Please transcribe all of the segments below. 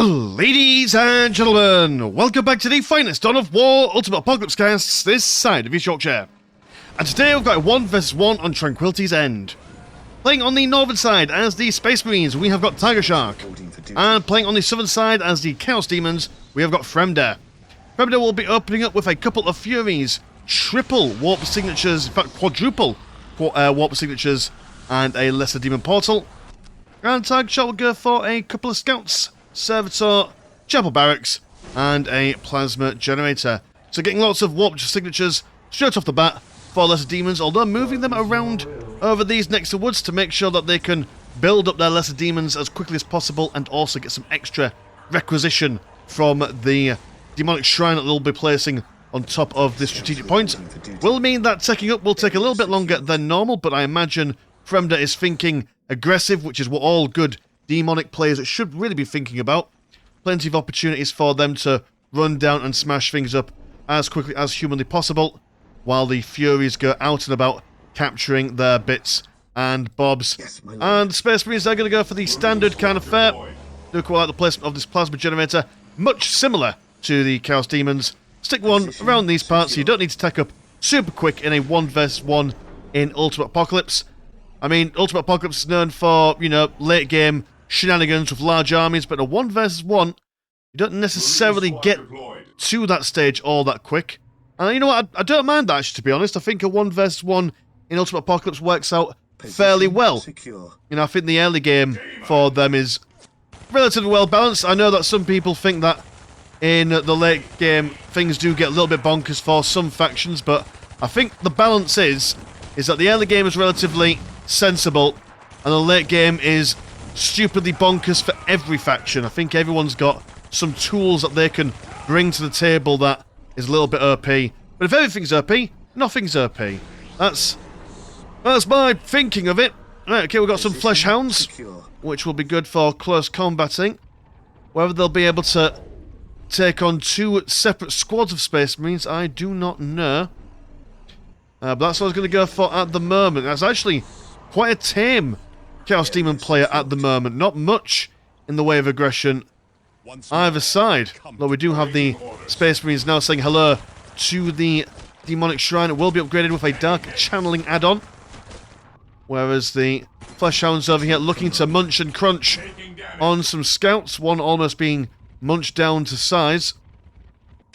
Ladies and gentlemen, welcome back to the finest Dawn of War Ultimate Apocalypse casts this side of East Yorkshire. And today we've got a 1 vs 1 on Tranquility's End. Playing on the northern side as the Space Marines, we have got Tiger Shark. And playing on the southern side as the Chaos Demons, we have got Fremder. Fremder will be opening up with a couple of Furies, triple warp signatures, in fact quadruple warp signatures, and a Lesser Demon Portal. And Tiger Shark will go for a couple of Scouts, Servitor, Chapel Barracks, and a Plasma Generator. So getting lots of warp signatures straight off the bat for Lesser Demons, although moving them around over these next to woods to make sure that they can build up their Lesser Demons as quickly as possible and also get some extra requisition from the Demonic Shrine that they'll be placing on top of the strategic point. Will mean that taking up will take a little bit longer than normal, but I imagine Fremder is thinking aggressive, which is what all good demonic players should really be thinking about. Plenty of opportunities for them to run down and smash things up as quickly as humanly possible, while the Furies go out and about capturing their bits and bobs. And the Space Marines, they're going to go for the standard kind of fare. Do quite like the placement of this Plasma Generator, much similar to the Chaos Demons. Stick one around these parts so you don't need to take up super quick in a 1 vs 1 in Ultimate Apocalypse. I mean, Ultimate Apocalypse is known for, you know, late game shenanigans with large armies, but in a 1 vs 1, you don't necessarily get to that stage all that quick. And you know what, I don't mind that, actually, to be honest. I think a 1 vs 1 in Ultimate Apocalypse works out fairly well. You know, I think the early game for them is relatively well balanced. I know that some people think that in the late game things do get a little bit bonkers for some factions, but I think the balance is that the early game is relatively sensible and the late game is stupidly bonkers for every faction. I think everyone's got some tools that they can bring to the table that is a little bit OP. But if everything's OP, nothing's OP. That's my thinking of it. Right, okay, we've got some Flesh Hounds, which will be good for close combating. Whether they'll be able to take on 2 separate squads of Space Marines, I do not know. But that's what I was going to go for at the moment. That's actually quite a tame Chaos Demon player at the moment. Not much in the way of aggression either side. Though we do have the Space Marines now saying hello to the Demonic Shrine. It will be upgraded with a Dark Channeling add-on. Whereas the Flesh Hounds over here looking to munch and crunch on some Scouts. One almost being munched down to size.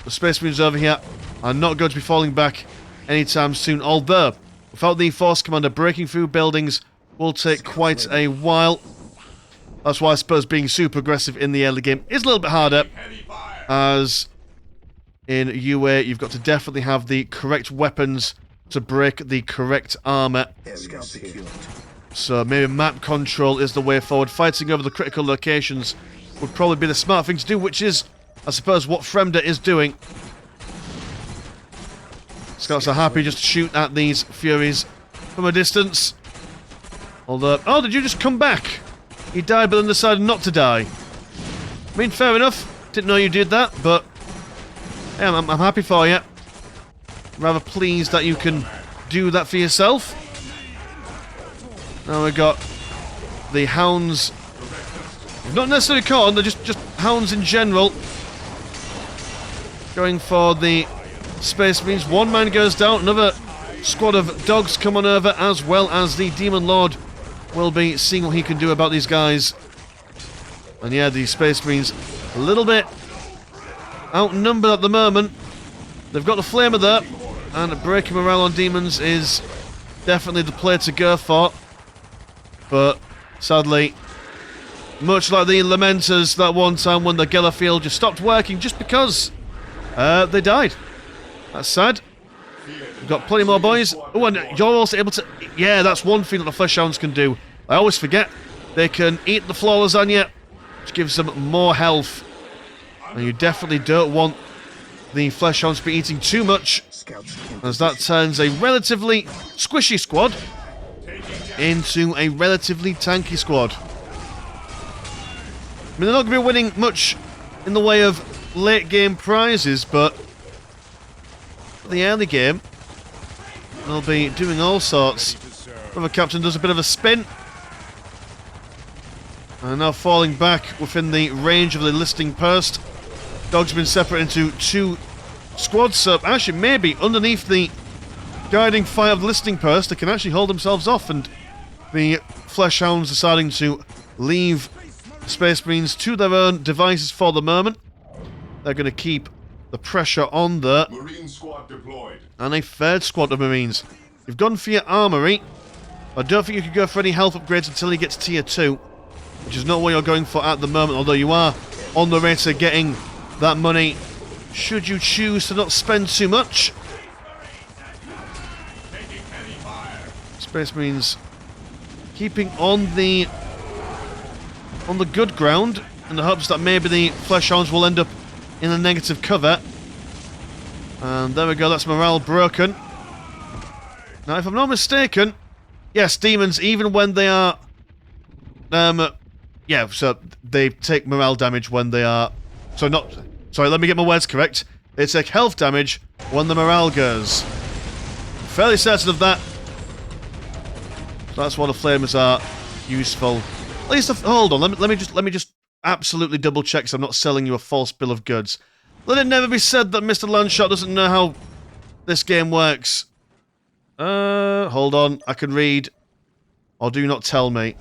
The Space Marines over here are not going to be falling back anytime soon. Although, without the Force Commander breaking through buildings will take quite a while. That's why I suppose being super aggressive in the early game is a little bit harder, as in UA you've got to definitely have the correct weapons to break the correct armor. So maybe map control is the way forward. Fighting over the critical locations would probably be the smart thing to do, which is, I suppose, what Fremder is doing. Scouts are happy just to shoot at these Furies from a distance. Although, oh, did you just come back? He died but then decided not to die. I mean, fair enough. Didn't know you did that, but yeah, I'm happy for you. Rather pleased that you can do that for yourself. Now we've got the Hounds. Not necessarily Khorne, they're just Hounds in general. Going for the Space Marines. One man goes down, another squad of dogs come on over, as well as the Demon Lord will be seeing what he can do about these guys. And yeah, the Space Marines a little bit outnumbered at the moment. They've got the Flamer there, and breaking morale on demons is definitely the play to go for. But sadly, much like the Lamenters that one time when the Geller Field just stopped working just because they died. That's sad. We've got plenty more boys. Oh, and you're also able to... Yeah, that's one thing that the Flesh Hounds can do. I always forget. They can eat the floor lasagna, which gives them more health. And you definitely don't want the Flesh Hounds to be eating too much, as that turns a relatively squishy squad into a relatively tanky squad. I mean, they're not going to be winning much in the way of late game prizes, but the early game they'll be doing all sorts. Brother Captain does a bit of a spin. And now falling back within the range of the listing post. Dog's been separated into 2 squads, so actually maybe underneath the guiding fire of the listing post they can actually hold themselves off, and the Flesh Hounds deciding to leave the Space Marines to their own devices for the moment. They're going to keep the pressure on there. Marine squad deployed. And a 3rd squad of Marines. You've gone for your armory. I don't think you could go for any health upgrades until you get to tier 2, which is not what you're going for at the moment, although you are on the way to getting that money should you choose to not spend too much. Space Marines keeping on the good ground in the hopes that maybe the Flesh Hounds will end up in a negative cover. And there we go, that's morale broken. Now, if I'm not mistaken, yes, demons, even when they are... yeah, so they take morale damage when they are... Sorry, let me get my words correct. They take health damage when the morale goes. Fairly certain of that. That's why the flamers are useful. At least, hold on, let me just absolutely double check so I'm not selling you a false bill of goods. Let it never be said that Mr. Landshot doesn't know how this game works. Hold on, I can read. Or do not tell me.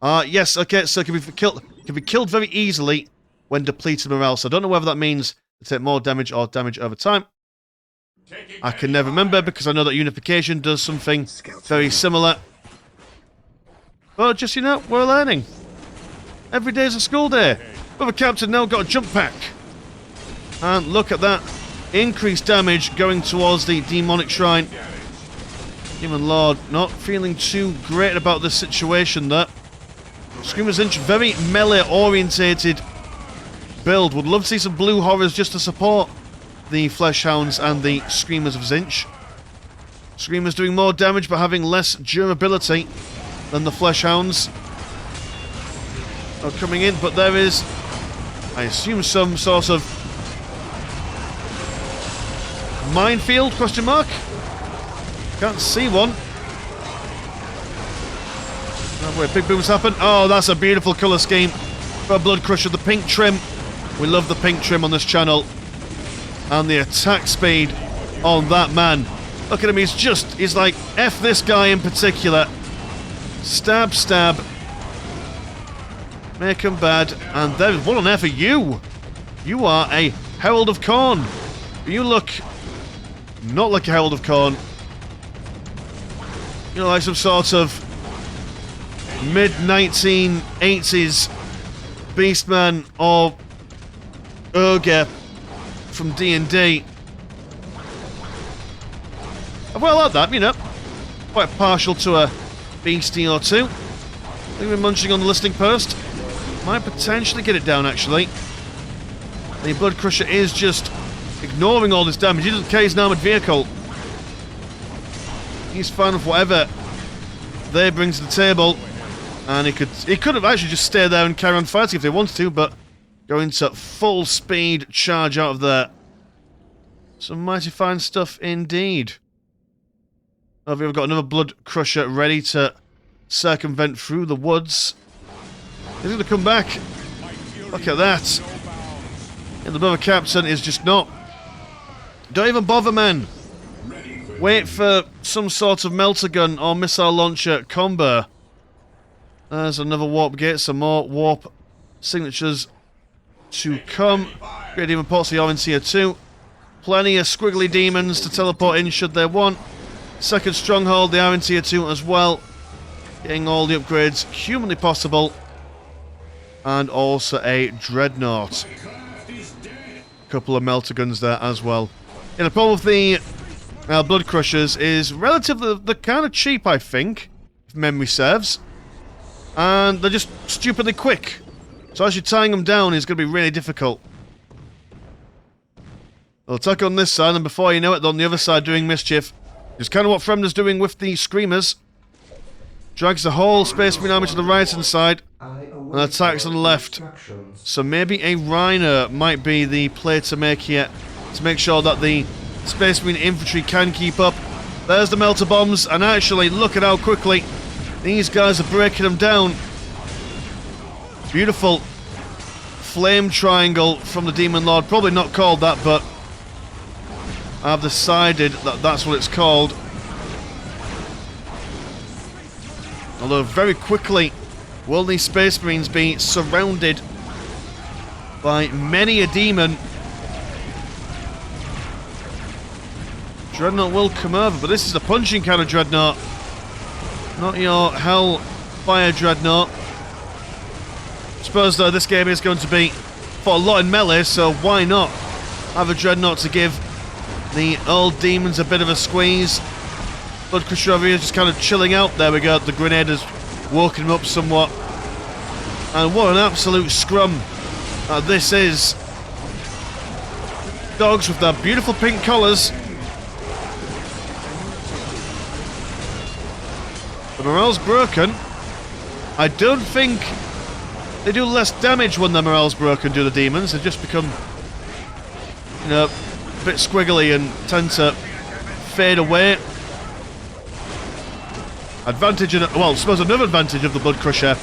Yes, okay, so it can be killed very easily when depleted morale. So I don't know whether that means to take more damage or damage over time. I can never remember because I know that unification does something very similar. But just, you know, we're learning. Every day's a school day. But the captain now got a jump pack. And look at that. Increased damage going towards the demonic shrine. Demon Lord not feeling too great about this situation there. Screamer's Inch, very melee orientated build. Would love to see some blue horrors just to support the Flesh Hounds and the Screamers of Zinch. Screamers doing more damage but having less durability than the Flesh Hounds. Are coming in, but there is, I assume, some sort of minefield, question mark? Can't see one. Where big booms happen. Oh, that's a beautiful colour scheme for a Blood Crusher. The pink trim. We love the pink trim on this channel. And the attack speed on that man. Look at him, he's like, F this guy in particular. Stab, stab. Make him bad. And there's what on earth are you? You are a Herald of Khorne. You look not like a Herald of Khorne. You know, like some sort of mid-1980s Beastman or Ogre from D&D. Well, I like that, you know. Quite partial to a beastie or two. I think we're munching on the listing post. Might potentially get it down, actually. The Blood Crusher is just ignoring all this damage. He doesn't care he's an armoured vehicle. He's fine with whatever they bring to the table. And he could have actually just stayed there and carry on fighting if they wanted to, but going to full speed charge out of there. Some mighty fine stuff indeed. Over here we've got another Blood Crusher ready to circumvent through the woods. He's going to come back. Look at that. And the brother captain is just not. Don't even bother, man. Wait for some sort of melter gun or missile launcher combo. There's another warp gate, some more warp signatures to come. Great Demon Ports, you're in tier 2. Plenty of squiggly demons to teleport in should they want. Second stronghold, they are in tier 2 as well. Getting all the upgrades humanly possible. And also a dreadnought. Couple of melter guns there as well. Yeah, the problem with the Blood Crushers is relatively, they're kind of cheap, I think, if memory serves. And they're just stupidly quick. So actually tying them down is going to be really difficult. They'll attack on this side, and before you know it, they're on the other side doing mischief. It's kind of what Fremder's doing with the Screamers. Drags the whole Space Marine army to the right-hand side, and attacks on the left. So maybe a Rhino might be the play to make here, to make sure that the Space Marine infantry can keep up. There's the melter bombs, and actually, look at how quickly these guys are breaking them down. Beautiful flame triangle from the Demon Lord. Probably not called that, but I've decided that that's what it's called. Although very quickly will these Space Marines be surrounded by many a demon. Dreadnought will come over, but this is the punching kind of Dreadnought. Not your Hellfire Dreadnought. I suppose though this game is going to be for a lot in melee, so why not have a Dreadnought to give the old demons a bit of a squeeze. Bloodcrusher over here is just kind of chilling out. There we go, the grenade has woken him up somewhat. And what an absolute scrum this is. Dogs with their beautiful pink collars. The morale's broken. I don't think they do less damage when their morale's broken, do the demons. They just become, you know, a bit squiggly and tend to fade away. Advantage, well, I suppose another advantage of the Bloodcrusher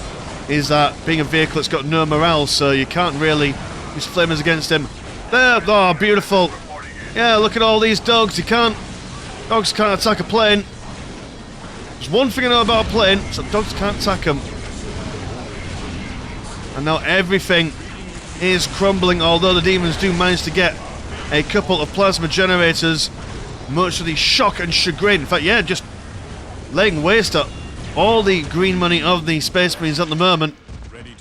is that being a vehicle that's got no morale, so you can't really use flamers against him. There, oh, beautiful. Yeah, look at all these dogs. Dogs can't attack a plane. There's one thing I know about a plane, so dogs can't attack them. And now everything is crumbling, although the demons do manage to get a couple of plasma generators, much to the shock and chagrin. In fact, yeah, just laying waste to all the green money of the Space Marines at the moment.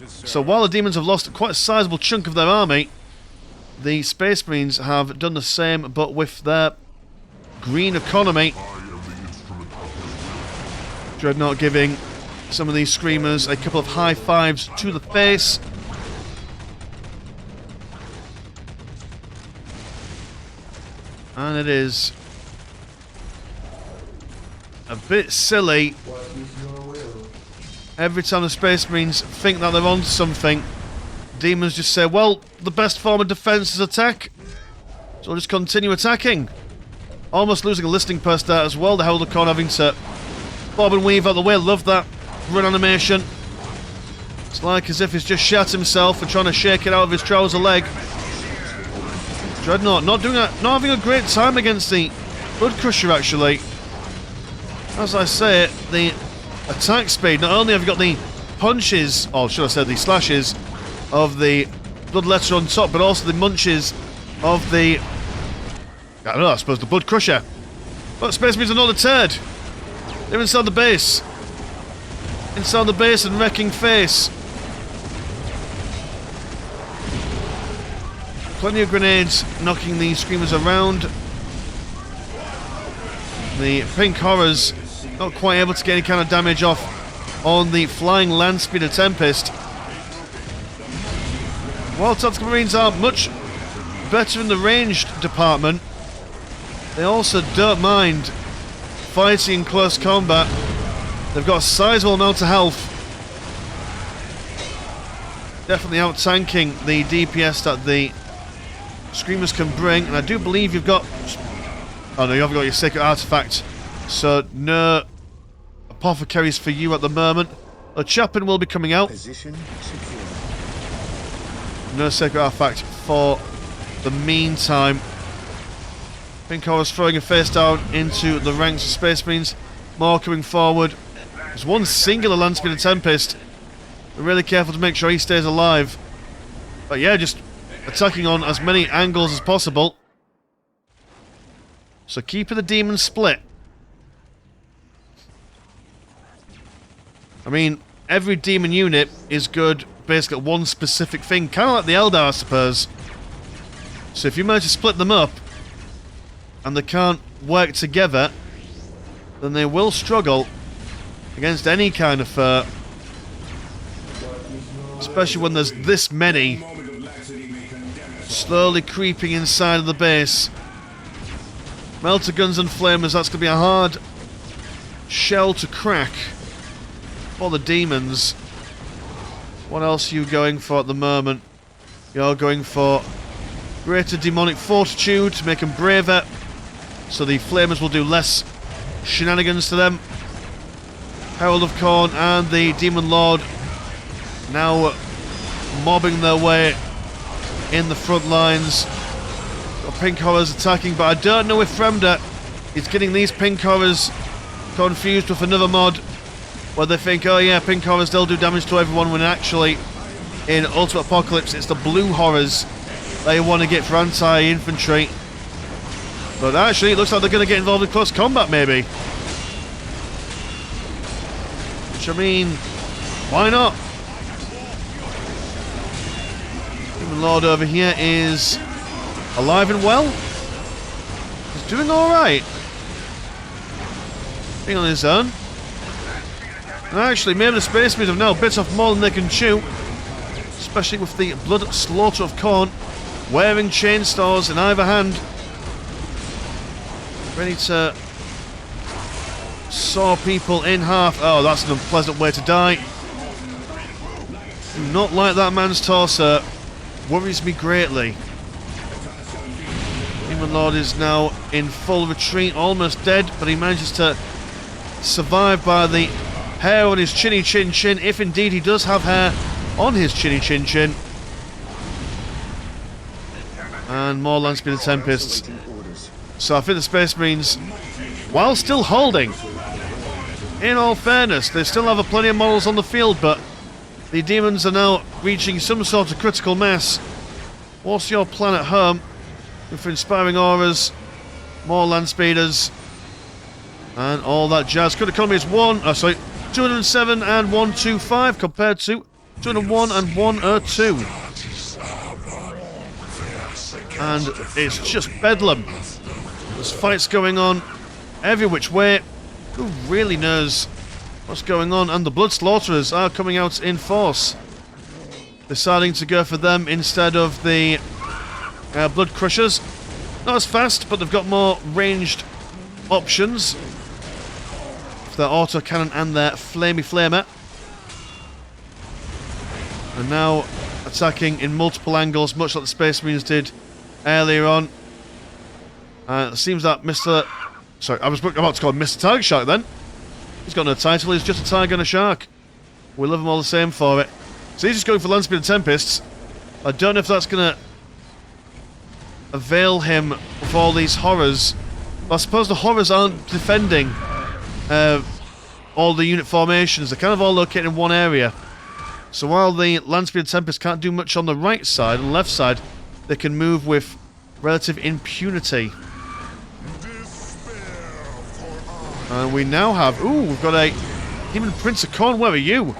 So while the demons have lost quite a sizable chunk of their army, the Space Marines have done the same, but with their green economy. Dreadnought giving some of these Screamers a couple of high fives to the face. And it is a bit silly. Every time the Space Marines think that they're on something, demons just say, well, the best form of defense is attack, so we'll just continue attacking. Almost losing a listing post there as well. The Hellcorn having to bob and weave out the way. Love that run animation. It's like as if he's just shat himself and trying to shake it out of his trouser leg. Dreadnought not having a great time against the Bloodcrusher, actually. As I say, the attack speed, not only have you got the punches, or should I say the slashes, of the Bloodletter on top, but also the munches of the, I don't know, I suppose the Bloodcrusher. But Space Marines are not deterred. They're inside the base. Inside the base and wrecking face. Plenty of grenades knocking the Screamers around. The Pink Horrors not quite able to get any kind of damage off on the flying land speeder Tempest. While Tactical Marines are much better in the ranged department, they also don't mind fighting in close combat. They've got a sizable amount of health. Definitely out-tanking the DPS that the Screamers can bring, and I do believe you've got... Oh no, you haven't got your Sacred Artifact, so no Apothecaries for you at the moment. A Chaplain will be coming out. Position secure. No Sacred Artifact for the meantime. Pink Horror's throwing a face down into the ranks of Space Marines. More coming forward. There's one singular Landspeeder Tempest. We're really careful to make sure he stays alive. But yeah, just attacking on as many angles as possible. So keeping the demons split. I mean, every demon unit is good basically at one specific thing. Kind of like the Eldar, I suppose. So if you manage to split them up, and they can't work together, then they will struggle against any kind of foe. Especially when there's this many slowly creeping inside of the base. Melter guns and flamers, that's going to be a hard shell to crack for the demons. What else are you going for at the moment? You're going for greater demonic fortitude to make them braver, so the flamers will do less shenanigans to them. Herald of Khorne and the Demon Lord now mobbing their way in the front lines. Got pink horrors attacking, but I don't know if Fremda is getting these pink horrors confused with another mod where they think, oh yeah, pink horrors, they'll do damage to everyone, when actually in Ultimate Apocalypse it's the blue horrors they want to get for anti-infantry. But actually it looks like they're going to get involved in close combat maybe. Which, I mean, why not? Demon Lord over here is alive and well. He's doing alright. Being on his own. And actually, maybe the Space Marines have now bit off more than they can chew. Especially with the blood slaughter of Khorne. Wearing chainsaws in either hand. Ready to saw people in half. Oh, that's an unpleasant way to die. Do not like that man's torso. Worries me greatly. Demon Lord is now in full retreat, almost dead, but he manages to survive by the hair on his chinny chin chin, if indeed he does have hair on his chinny chin chin. And more Landspeeder Tempests. So I think the Space Marines, while still holding, in all fairness, they still have plenty of models on the field, but the demons are now reaching some sort of critical mass. What's your plan at home? With inspiring auras, more land speeders, and all that jazz. Good economy is 207 and 125 compared to 201 and 102. And it's just bedlam. There's fights going on every which way. Who really knows what's going on? And the Blood Slaughterers are coming out in force, deciding to go for them instead of the Blood Crushers. Not as fast, but they've got more ranged options for their autocannon and their flamey flamer. And now attacking in multiple angles, much like the Space Marines did earlier on. It seems that Mr. Sorry, I was about to call him Mr. Tiger Shark then. He's got no title, he's just a tiger and a shark. We love him all the same for it. So he's just going for Landspeeder Tempests. I don't know if that's going to avail him of all these horrors. But I suppose the horrors aren't defending all the unit formations. They're kind of all located in one area. So while the Landspeeder Tempests can't do much on the right side and left side, they can move with relative impunity. And we now have... Ooh, we've got a Demon Prince of Khorne. Where are you?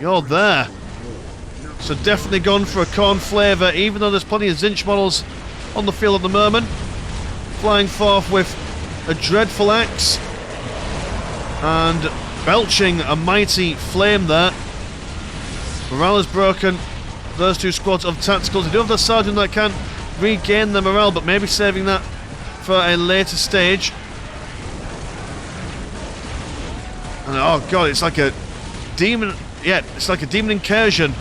You're there. So definitely gone for a Khorne flavour, even though there's plenty of Zinch models on the field at the moment. Flying forth with a dreadful axe. And belching a mighty flame there. Morale is broken. Those two squads of tacticals. They do have their sergeant that can regain their morale, but maybe saving that for a later stage. And oh god, it's like a demon. Yeah, it's like a demon incursion.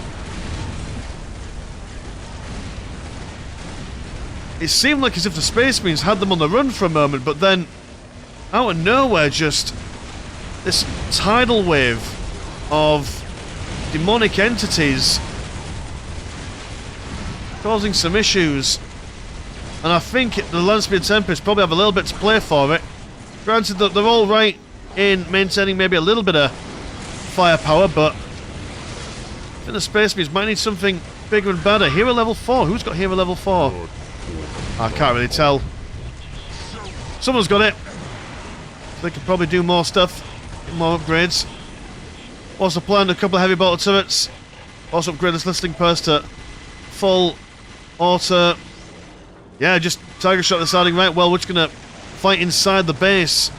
It seemed like as if the Space Marines had them on the run for a moment, but then out of nowhere, just this tidal wave of demonic entities causing some issues. And I think the Landspeeder Tempests probably have a little bit to play for it. Granted that they're all right in maintaining maybe a little bit of firepower, but I think the Space Marines might need something bigger and better. Hero level 4. Who's got hero level 4? I can't really tell. Someone's got it. They could probably do more stuff, more upgrades. Also planned a couple of heavy bolter turrets. Also upgrade this listening post to full auto. Yeah, just Tiger Shot deciding, right, well, we're just going to fight inside the base. Do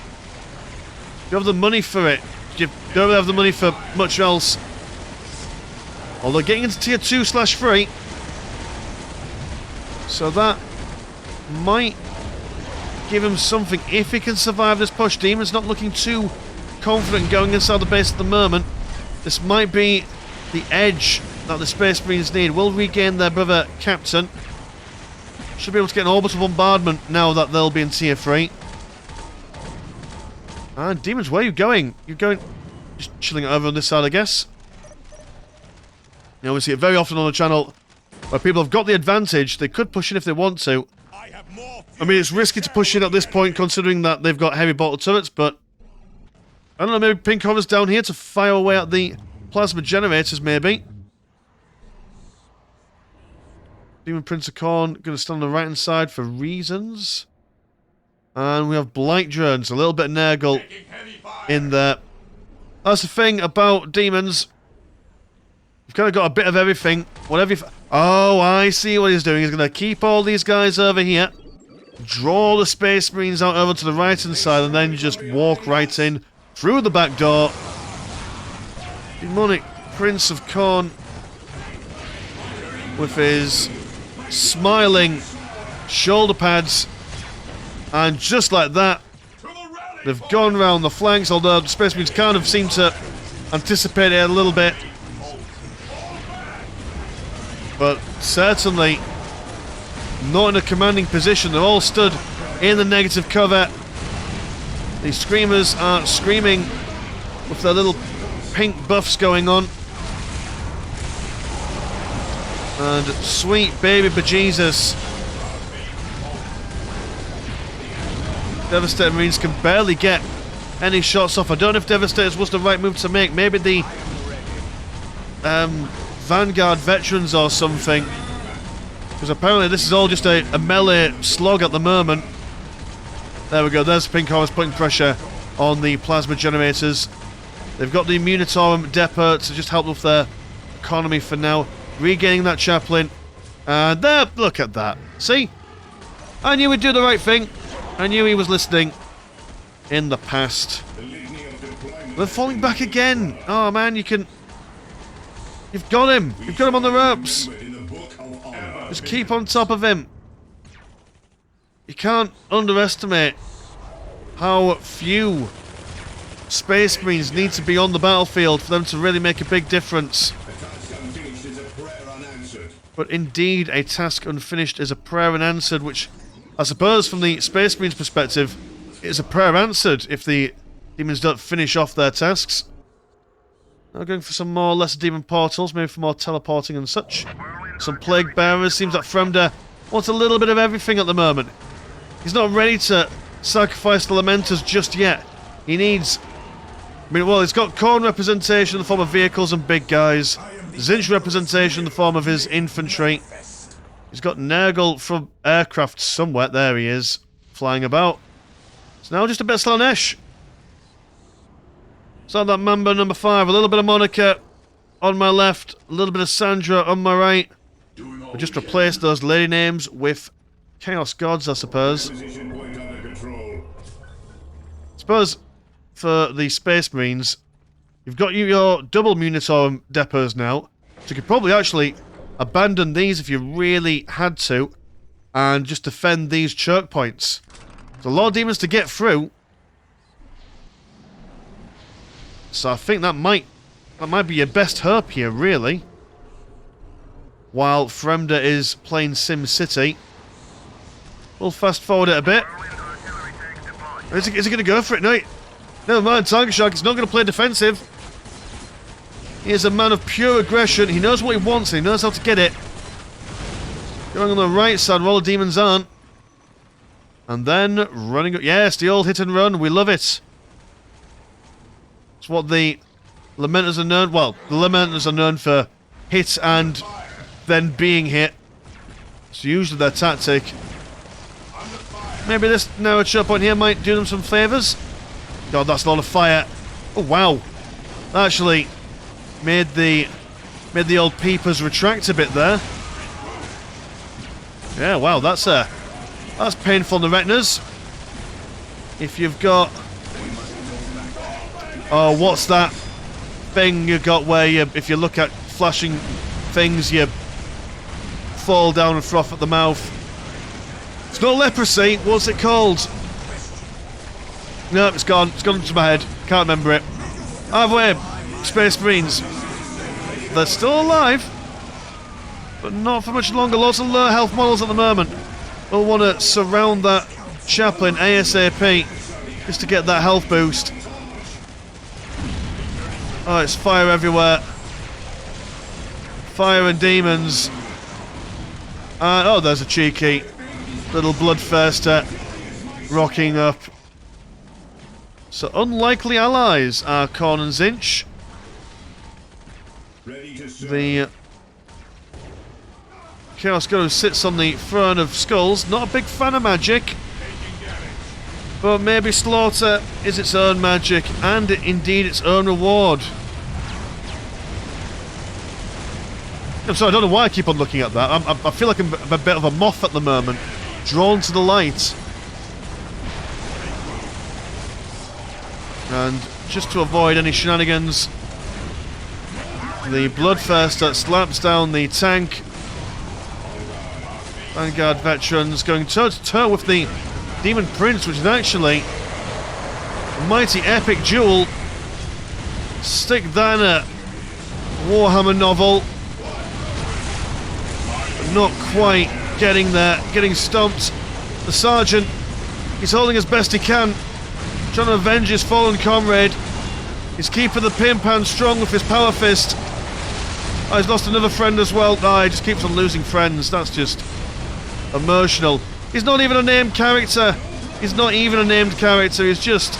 you have the money for it? You don't really have the money for much else. Although getting into tier 2/3. So that might give him something if he can survive this push. Demon's not looking too confident going inside the base at the moment. This might be the edge that the Space Marines need. Will regain their brother Captain. Should be able to get an orbital bombardment now that they'll be in tier 3. And Demons, where are you going? You're going... just chilling over on this side, I guess. You know, we see it very often on the channel where people have got the advantage. They could push in if they want to. I mean, it's risky to push in at this point considering that they've got heavy bottle turrets, but I don't know, maybe Pink Horror's down here to fire away at the plasma generators, maybe. Demon Prince of Khorne going to stand on the right-hand side for reasons. And we have Blight Drones, a little bit of Nurgle in there. That's the thing about demons. You've kind of got a bit of everything. Whatever you... Oh, I see what he's doing. He's going to keep all these guys over here. Draw the Space Marines out over to the right-hand side and then just walk right in through the back door. Demonic Prince of Khorne with his smiling shoulder pads, and just like that they've gone round the flanks, although the Space Marines kind of seem to anticipate it a little bit, but certainly not in a commanding position. They're all stood in the negative cover. These Screamers are screaming with their little pink buffs going on. And sweet baby bejesus, Devastator Marines can barely get any shots off. I don't know if Devastators was the right move to make. Maybe the Vanguard Veterans or something. Because apparently this is all just a melee slog at the moment. There we go, there's Pink Horrors putting pressure on the plasma generators. They've got the Immunitorum Depot to just help with their economy for now. Regaining that chaplain. And there, look at that. See? I knew he'd do the right thing. I knew he was listening in the past. They're falling back again. Oh man, you can... You've got him. You've got him on the ropes. Just keep on top of him. You can't underestimate how few Space Marines need to be on the battlefield for them to really make a big difference. But indeed, a task unfinished is a prayer unanswered, which I suppose from the Space Marines perspective is a prayer answered if the demons don't finish off their tasks. Now going for some more lesser demon portals, maybe for more teleporting and such. Some plague bearers. Seems like Fremda wants a little bit of everything at the moment. He's not ready to sacrifice the Lamenters just yet. He needs... I mean, well, he's got Khorne representation in the form of vehicles and big guys. Zinch representation in the form of his infantry. He's got Nurgle from aircraft somewhere. There he is, flying about. It's now just a bit of Slanesh. So that Mamba number 5. A little bit of Monica on my left. A little bit of Sandra on my right. We just replaced those lady names with Chaos Gods, I suppose. I suppose for the Space Marines, you've got your double Munitorum depots now. So you could probably actually abandon these if you really had to and just defend these choke points. There's a lot of demons to get through. So I think that might be your best hope here, really. While Fremda is playing Sim City. We'll fast forward it a bit. Is he going to go for it? No, never mind, Tiger Shark. He's not going to play defensive. He is a man of pure aggression. He knows what he wants and he knows how to get it. Going on the right side where all the demons aren't. And then running... Yes, the old hit and run. We love it. It's what the Lamenters are known... Well, the Lamenters are known for hit and then being hit. It's usually their tactic. Maybe this narrow choke point here might do them some favours. God, that's a lot of fire. Oh, wow. That actually made the old peepers retract a bit there. Yeah, wow, that's painful on the retinas. If you've got... Oh, what's that thing you got where you, if you look at flashing things, you fall down and froth at the mouth? It's not leprosy. What's it called? No, it's gone. It's gone into my head. Can't remember it. Either way, Space Marines. They're still alive, but not for much longer. Lots of low health models at the moment. We'll want to surround that chaplain ASAP just to get that health boost. Oh, it's fire everywhere. Fire and demons. Oh, there's a cheeky little bloodthirster rocking up. So unlikely allies are Khorne and Tzeentch. The Chaos God who sits on the throne of skulls. Not a big fan of magic. But maybe slaughter is its own magic and indeed its own reward. I'm sorry, I don't know why I keep on looking at that. I feel like I'm a bit of a moth at the moment, drawn to the light. And just to avoid any shenanigans, the Bloodthirster slaps down the tank. Vanguard veterans going toe-to-toe with the Demon Prince, which is actually a mighty epic duel. Stick that in a Warhammer novel. But not quite getting there, getting stomped. The Sergeant, he's holding as best he can, trying to avenge his fallen comrade. He's keeping the pin-pan strong with his power fist. Oh, he's lost another friend as well. Oh, he just keeps on losing friends. That's just emotional. He's not even a named character. He's not even a named character. He's just...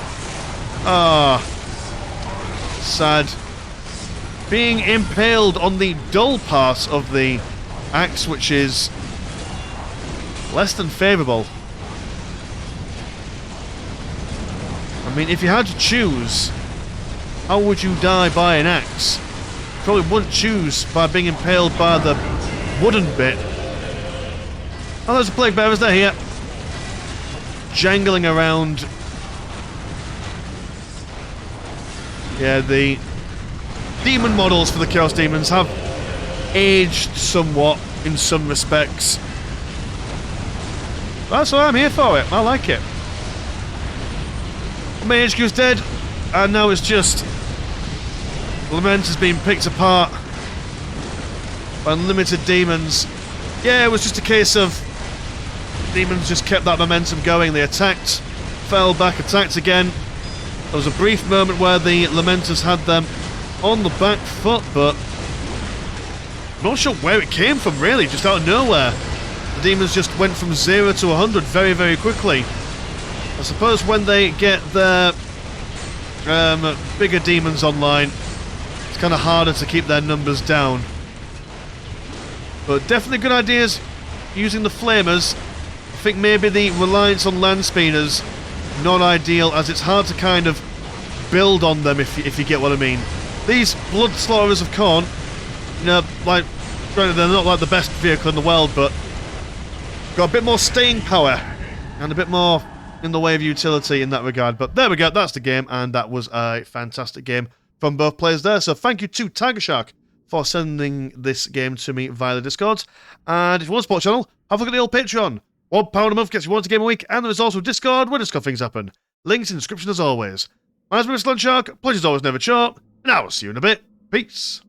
sad. Being impaled on the dull part of the axe, which is less than favourable. I mean, if you had to choose, how would you die by an axe? You probably wouldn't choose by being impaled by the wooden bit. Oh, there's a plague bearers, they're here. Jangling around. Yeah, the demon models for the Chaos Demons have aged somewhat in some respects. That's why I'm here for it. I like it. My HQ's dead, and now it's just Lament has been picked apart by unlimited demons. Yeah, it was just a case of demons just kept that momentum going. They attacked, fell back, attacked again. There was a brief moment where the Lamenters had them on the back foot, but I'm not sure where it came from, really, just out of nowhere. The demons just went from 0 to 100 very, very quickly. I suppose when they get their bigger demons online, it's kind of harder to keep their numbers down. But definitely good ideas using the flamers. I think maybe the reliance on land speeders not ideal, as it's hard to kind of build on them, if you get what I mean. These blood slaughterers of Khorne, you know, like, granted they're not like the best vehicle in the world, but got a bit more staying power and a bit more in the way of utility in that regard. But there we go, that's the game, and that was a fantastic game from both players there. So thank you to Tiger Shark for sending this game to me via the Discord. And if you want to support the channel, have a look at the old Patreon. £1 a month gets you one game a week, and there is also Discord where discuss things happen. Links in the description as always. My name is Shark, pleasure's always never short, and I will see you in a bit. Peace.